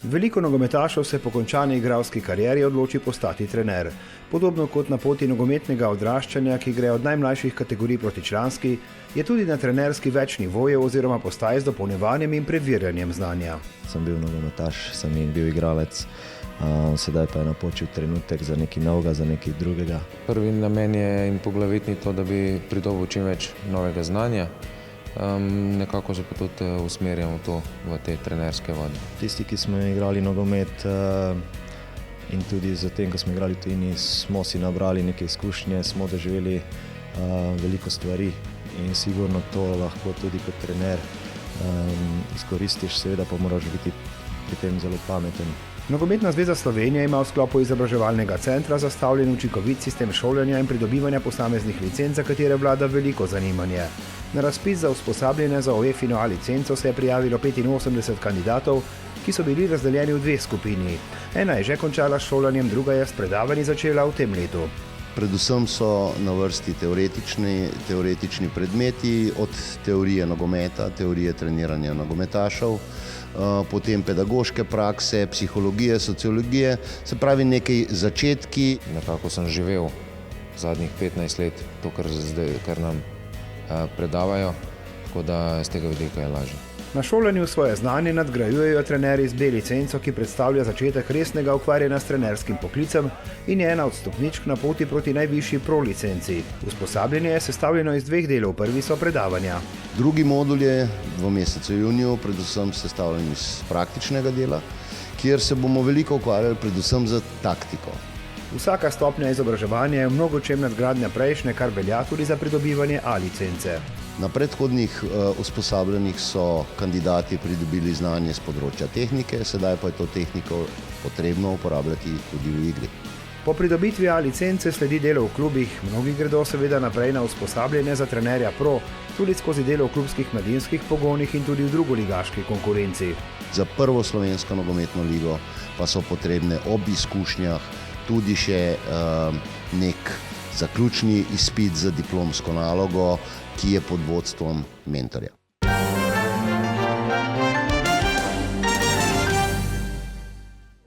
Veliko nogometašev se po končani igralski karieri odloči postati trener. Podobno kot na poti nogometnega odraščanja, ki gre od najmlajših kategorij proti članski, je tudi na trenerski več nivojev oziroma postaj z dopolnjevanjem in preverjanjem znanja. Sem bil nogometaš, sem bil igralec, sedaj pa je napočil trenutek za nekaj novega, za nekaj drugega. Prvi namen je in poglavitni to, da bi pridobil čim več novega znanja. Nekako se pa tudi usmerjamo v te trenerske vode. Tisti, ki smo igrali nogomet in tudi zatem, ko smo igrali v tujini, smo si nabrali neke izkušnje, smo doživeli veliko stvari in sigurno to lahko tudi kot trener izkoristiš, seveda pa moraš biti pri tem zelo pameten. Nogometna zveza Slovenije ima v sklopu izobraževalnega centra zastavljen učinkovit sistem šolanja in pridobivanja posameznih licenc, za katere vlada veliko zanimanje. Na razpis za usposabljanje za UEFA A licenco se je prijavilo 85 kandidatov, ki so bili razdeljeni v dve skupini. Ena je že končala s šolanjem, druga je s predavanji začela v tem letu. Predvsem so na vrsti teoretični predmeti, od teorije nogometa, teorije treniranja nogometašev, potem pedagoške prakse, psihologije, sociologije, se pravi nekaj začetki. Nekako sem živel zadnjih 15 let to, kar nam predavajo, tako da z tega vidika je lažje. Na šolanju svoje znanje nadgrajujejo trenerji z B licenco, ki predstavlja začetek resnega ukvarjanja s trenerskim poklicem in je ena od stopničk na poti proti najvišji pro licenci. Usposabljanje je sestavljeno iz dveh delov, prvi so predavanja. Drugi modul je v mesecu juniju predvsem sestavljen iz praktičnega dela, kjer se bomo veliko ukvarjali predvsem z taktiko. Vsaka stopnja izobraževanja je v mnogočem nadgradnja prejšnje, kar velja tudi za pridobivanje A licence. Na predhodnih usposabljanjih so kandidati pridobili znanje z področja tehnike, sedaj pa je to tehniko potrebno uporabljati tudi v igri. Po pridobitvi A licence sledi delo v klubih, mnogi gredo seveda naprej na usposabljanje za trenerja pro, tudi skozi delo v klubskih mladinskih pogonih in tudi v drugoligaški konkurenci. Za prvo slovensko nogometno ligo pa so potrebne ob izkušnjah tudi še nek zaključni izpit za diplomsko nalogo, ki je pod vodstvom mentorja.